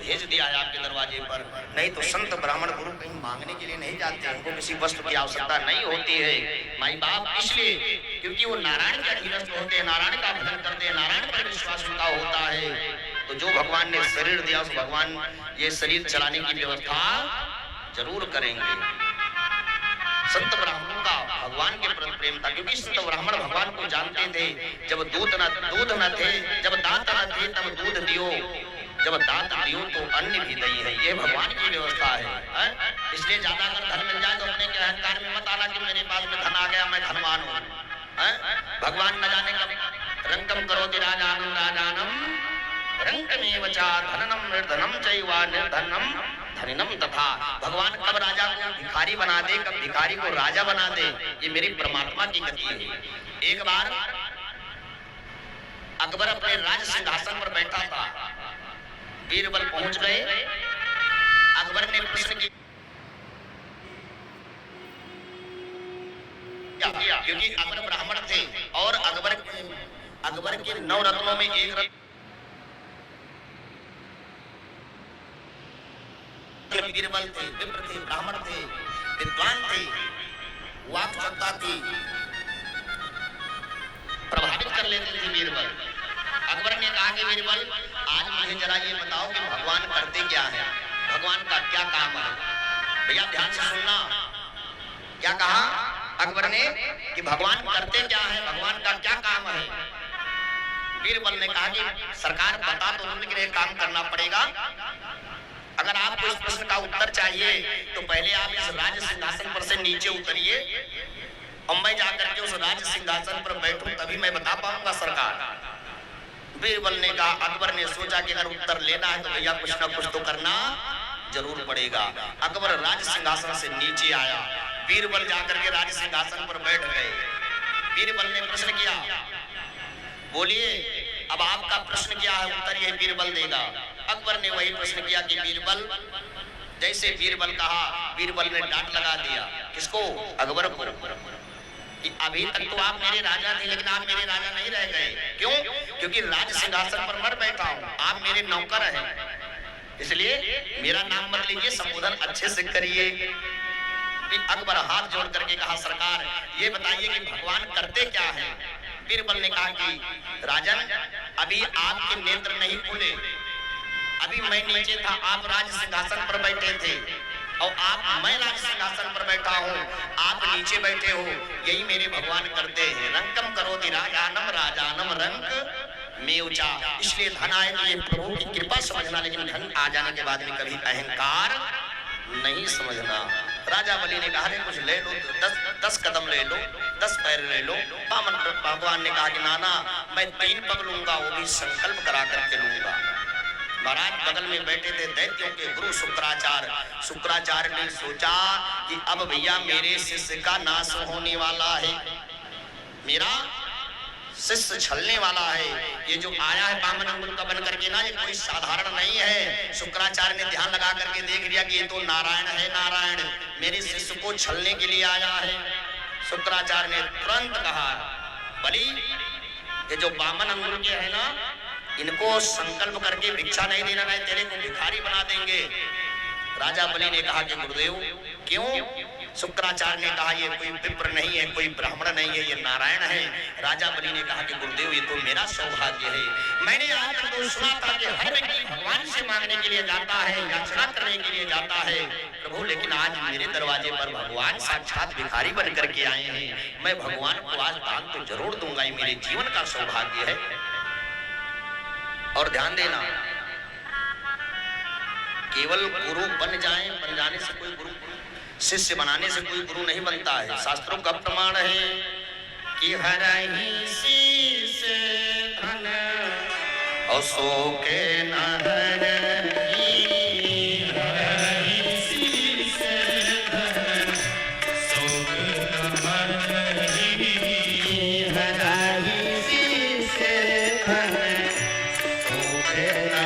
भेज दिया है आपके दरवाजे पर। नहीं तो संत ब्राह्मण गुरु कहीं मांगने के लिए नहीं जाते, उनको किसी वस्तु की आवश्यकता नहीं होती है माई बाप, इसलिए क्योंकि वो नारायण के अधीनस्थ होते हैं, नारायण का भजन करते हैं, नारायण पर विश्वास उनका होता है। तो जो भगवान ने शरीर दिया उस भगवान ये शरीर चलाने की व्यवस्था जरूर करेंगे। संत ब्राह्मणों का भगवान के प्रति प्रेम था, क्योंकि संत ब्राह्मण भगवान को जानते थे। जब दूध न थे, जब दांत न थे तब दूध दियो, जब दांत दियो तो अन्न भी दही है। ये भगवान की व्यवस्था है। इसलिए ज्यादा अगर धन मिल जाए तो अपने के अहंकार में मत आना कि मेरे पास में धन आ गया, मैं धनवान हूँ। भगवान न जाने कब रंकम करोति राजानम राजानम रंकमेव च धननम निर्धनम चैवा निर्धनम धनिनम तथा। भगवान कब राजा को भिखारी बना दे, कब भिखारी को राजा बना दे, ये मेरी परमात्मा की गति है। एक बार अकबर अपने राज सिंहासन पर बैठा था, बीरबल पहुंच गए। अकबर ने प्रश्न किया, क्योंकि अकबर ब्राह्मण थे और अकबर के 9 रत्नों में एक रत्न बीरबल थे, विप्र थे, ब्राह्मण थे, विद्वान थे, वाक क्षमता थी, प्रभावित कर लेते थे बीरबल। अकबर ने कहा कि बीरबल आज मुझे जरा ये बताओ कि भगवान करते क्या है, भगवान का क्या काम है। भैया ध्यान से सुनना, क्या कहा अकबर ने कि भगवान करते क्या है, भगवान का क्या काम है। बीरबल ने कहा कि सरकार बता तो उनके लिए काम करना पड़ेगा। अगर आपको इस प्रश्न का उत्तर चाहिए तो पहले आप इस राज सिंहासन पर से नीचे उतरिए और मैं जाकर के उस राज सिंहासन पर बैठूं, तभी मैं बता पाऊंगा सरकार। बीरबल ने कहा, अकबर ने सोचा कि अगर उत्तर लेना है तो भैया कुछ ना कुछ तो करना जरूर पड़ेगा। अकबर राज सिंहासन से नीचे आया, बीरबल जाकर के राज सिंहासन पर बैठ गए। बीरबल ने प्रश्न किया, बोलिए अब आपका प्रश्न क्या है, उत्तर ये बीरबल देगा। अकबर ने वही प्रश्न किया कि बीरबल, जैसे बीरबल कहा, बीरबल ने डांट लगा दिया। किसको? अकबर को। कि अभी तक तो आप मेरे राजा थे, लेकिन आप मेरे राजा नहीं रह गए। क्यों? क्योंकि राज सिंहासन पर मैं बैठा हूँ, आप मेरे नौकर हैं, इसलिए मेरा नाम मत लीजिए, संबोधन अच्छे से करिए। अकबर हाथ जोड़ करके कहा, सरकार ये बताइए कि भगवान करते क्या है। बीरबल ने कहा कि राजन, अभी आपके नेत्र नहीं खुले, अभी मैं नीचे था, आप राज सिंहासन पर बैठे थे और मैं राज सिंहासन पर बैठा हूँ, आप नीचे बैठे हो, यही मेरे भगवान करते हैं। रंकम करोति राजानम राजानम रंक में ऊंचा। इसलिए धन आए तो ये प्रभु की कृपा समझना, लेकिन धन आ जाने के बाद में कभी अहंकार नहीं समझना। राजा बलि ने कहा, कुछ ले लो, 10 कदम ले लो, 10 पैर ले लो। भगवान ने कहा कि नाना मैं 3 पग लूंगा, वो भी संकल्प करा करके लूंगा। महाराज बगल में बैठे थे दैत्यों के गुरु शुक्राचार्य। शुक्राचार्य ने सोचा कि अब भैया मेरे शिष्य का नाश होने वाला है, मेरा शिष्य छलने वाला है। ये जो आया है बामन अंगुल का बन करके ना, ये कोई साधारण नहीं है। शुक्राचार्य ने ध्यान लगा करके देख लिया कि ये तो नारायण है, नारायण मेरे शिष्य को छलने के लिए आया है। शुक्राचार्य ने तुरंत कहा, बलि ये जो बामन अंगुल के है ना, इनको संकल्प करके भिक्षा नहीं देना, नहीं तेरे को भिखारी बना देंगे। राजा बलि ने कहा कि गुरुदेव क्यों? शुक्राचार्य ने कहा ये कोई विप्र नहीं है, कोई ब्राह्मण नहीं है, ये नारायण है। राजा बलि ने कहा कि गुरुदेव ये तो मेरा सौभाग्य है। मैंने आज तक तो सुना था कि हर व्यक्ति भगवान से मांगने के लिए जाता है, याचना करने के लिए जाता है प्रभु, लेकिन आज मेरे दरवाजे पर भगवान साक्षात भिखारी बन करके आए हैं। मैं भगवान को आज दान तो जरूर दूंगा, ये मेरे जीवन का सौभाग्य है। और ध्यान देना, केवल गुरु बन जाने से कोई गुरु, शिष्य बनाने से कोई गुरु नहीं बनता है। शास्त्रों का प्रमाण है कि हरहि शीस धन और सो के न हरहि, हरहि शीस धन सो के न हरहि, हरहि शीस धन सो के न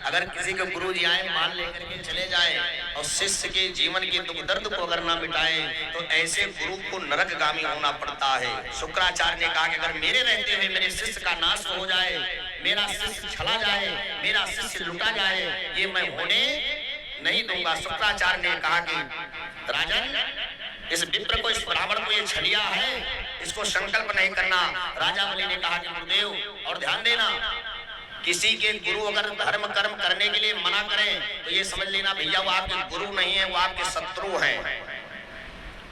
अगर किसी के गुरु जी आए मान लेकर के चले जाए और शिष्य के जीवन के दुख दर्द को अगर ना मिटाए तो ऐसे गुरु को नरकगामी होना पड़ता है। शुक्राचार्य ने कहा कि अगर मेरे रहते हुए मेरे शिष्य का नाश हो जाए, मेरा शिष्य छला जाए, मेरा शिष्य लुटा जाए, ये मैं होने नहीं दूंगा। शुक्राचार्य ने कहा कि राजन, इस विप्र को, इस ब्राह्मण को ये छलिया है, इसको संकल्प नहीं करना। राजा बलि ने कहा कि गुरुदेव और ध्यान देना, किसी के गुरु अगर धर्म कर्म करने के लिए मना करें तो ये समझ लेना भैया वो आपके गुरु नहीं है, वो आपके शत्रु हैं।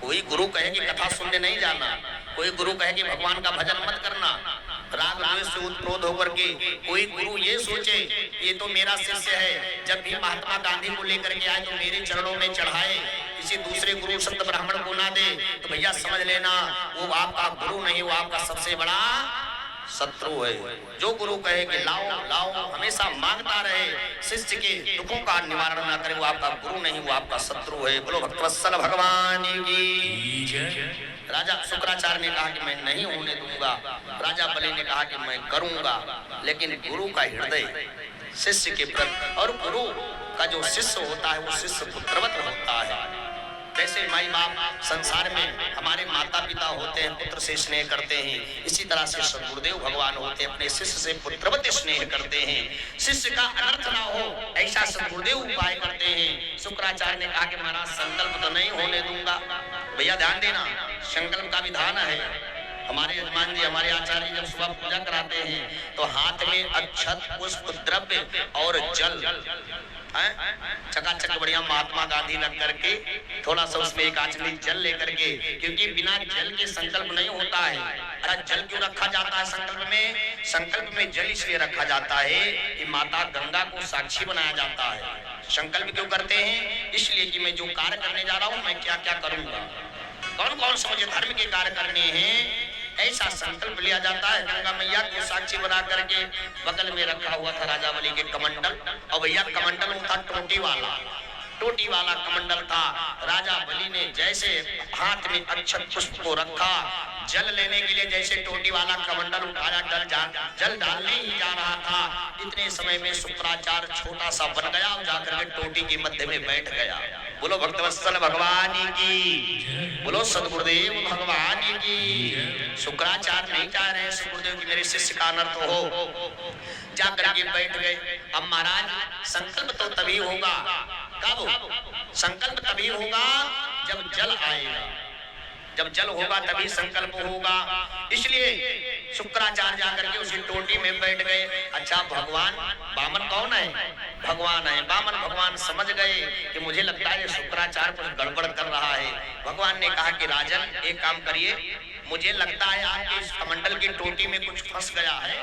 कोई गुरु कहे कि कथा सुनने नहीं जाना, कोई गुरु कहे कि भगवान का भजन मत करना, राग द्वेष से उत्प्रोत होकर के कोई गुरु ये सोचे ये तो मेरा शिष्य है, जब भी महात्मा गांधी को लेकर के आए तो मेरे चरणों में चढ़ाए, किसी दूसरे गुरु संत ब्राह्मण को ना दे, तो भैया समझ लेना वो आपका गुरु नहीं, वो आपका सबसे बड़ा शत्रु है। जो गुरु कहे कि लाओ लाओ हमेशा मांगता रहे, शिष्य के दुखों का निवारण ना करे, वो आपका गुरु नहीं, वो आपका शत्रु है। बोलो भक्तवत्सल भगवान की। राजा शुक्राचार्य ने कहा कि मैं नहीं होने दूंगा। राजा बलि ने कहा कि मैं करूंगा, लेकिन गुरु का हृदय शिष्य के प्रति, और गुरु का जो शिष्य होता है वो शिष्य पुत्रवत होता है। जैसे माई बाप संसार में हमारे माता पिता होते हैं, पुत्र से स्नेह करते हैं, इसी तरह से सद्गुरुदेव भगवान होते हैं, अपने शिष्य से पुत्रवत स्नेह करते हैं। शिष्य का अनर्थ ना हो ऐसा सद्गुरुदेव उपाय करते हैं। शुक्राचार्य ने कहा कि महाराज संकल्प तो नहीं होने दूंगा। भैया ध्यान देना, संकल्प का विधान है। हमारे यजमान जी, हमारे आचार्य जब सुबह पूजा कराते हैं तो हाथ में अक्षत, पुष्प, द्रव्य और जल, चकाचक बढ़िया महात्मा गांधी लग करके थोड़ा सा उसमें एक आचमनी जल लेकर के, क्योंकि बिना जल के संकल्प नहीं होता है। अरे जल क्यों रखा जाता है संकल्प में? संकल्प में जल इसलिए रखा जाता है कि माता गंगा को साक्षी बनाया जाता है। संकल्प क्यों करते हैं? इसलिए कि मैं जो कार्य करने जा रहा हूँ मैं क्या क्या करूंगा, कौन कौन से मुझे धर्म के कार्य करने हैं, ऐसा संकल्प लिया जाता है। गंगा मैया को साक्षी बना करके बगल में रखा हुआ था राजा बलि के कमंडल, और भैया कमंडल था टोटी वाला कमंडल था। राजा बलि ने जैसे हाथ में अक्षत पुष्प को रखा, जल लेने के लिए जैसे टोटी वाला कमंडल उठाया, जल डालने ही जा रहा था, इतने समय में शुक्राचार्य छोटा सा बन गया और जाकर के टोटी के मध्य में बैठ गया। बोलो भक्तवत्सल भगवान की, बोलो सद्गुरुदेव भगवान की। शुक्राचार्य नहीं चाह रहे सद्गुरुदेव की मेरे शिष्य का अनर्थ हो, जाकर के बैठ गए। अब महाराज संकल्प तो तभी होगा, कब? संकल्प तभी होगा जब जल आएगा, जब जल होगा तभी संकल्प होगा। इसलिए शुक्राचार्य जाकर के उसी टोटी में बैठ गए। अच्छा भगवान, बामन कौन है? भगवान है। बामन भगवान समझ गए कि मुझे लगता है शुक्राचार्य कुछ गड़बड़ कर रहा है। भगवान ने कहा कि राजन एक काम करिए, मुझे लगता है आपके इस कमंडल की टोटी में कुछ फंस गया है,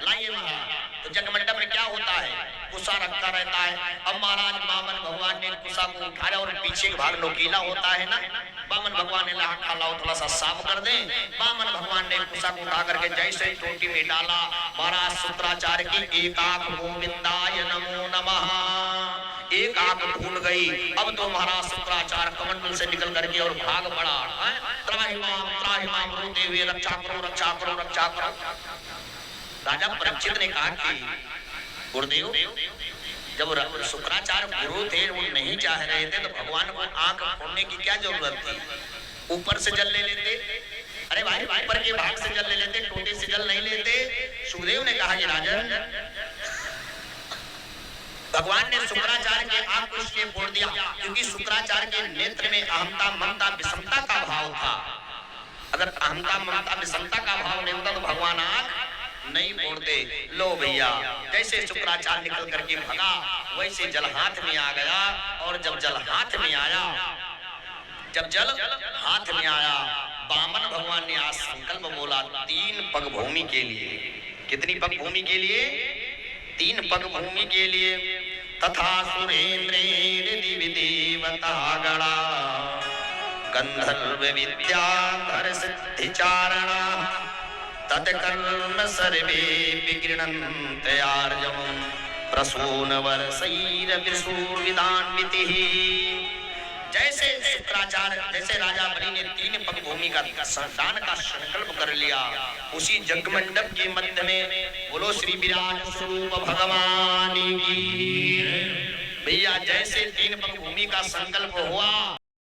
लाइए महाराज। तो जगमंडप में क्या होता है? कुसा रखा रहता है। अब महाराज बामन भगवान ने कुसा को उठाया और पीछे का भाग नोकीला होता है ना, बामन भगवान ने कहा लाओ थोड़ा सा साफ कर दें। बामन भगवान ने कुसा को उठा करके जैसे टोटी में डाला, महाराज शुक्राचार्य की एक आंख गोविंदाय नमो नमः, एक आंख फूल गई। अब तो महाराज शुक्राचार्य कमंडल से निकल करके और भाग पड़ा। त्राहिमाम रोते हुए रक्षा करो रक्षा करो रक्षा करो। राजा परीक्षित ने कहा कि गुरुदेव, जब शुक्राचार्य गुरु थे वो नहीं चाह रहे थे तो भगवान को आंख फोड़ने की क्या जरूरत थी? ऊपर से जल ले लेते। अरे भाई ऊपर के भाग से जल ले लेते, टोटे से जल नहीं लेते। सुखदेव ने कहा कि राजन, भगवान ने शुक्राचार्य के आंख को इसलिए फोड़ दिया क्योंकि शुक्राचार्य के नेत्र में अहंता ममता विषमता का भाव था। अगर अहंता ममता विषमता का भाव नहीं होता तो भगवान आंख नहीं फोड़ते। लो भैया, जैसे शुक्राचार्य निकल करके भगा वैसे जल हाथ में आ गया। और जब जल हाथ में आया, जब जल हाथ में आया, बामन भगवान ने आज संकल्प बोला 3 पग भूमि के लिए। कितनी पग भूमि के लिए? 3 पग भूमि के लिए। तथा सुरेंद्रेण दिवि देवता गणा गंधर्व विद्याधर सिद्धि चारणा तत्कर्म सर्वे विगृणन्त आर्जवम् प्रसून वर्षैरविसूर्विदान्वितिः। जैसे शुक्राचार्य, जैसे राजा बलि ने 3 पग भूमि का दान का संकल्प कर लिया, उसी जगमंडप के मध्य में बोलो श्री विराट स्वरूप भगवान की। भैया जैसे 3 पग भूमि का संकल्प हुआ,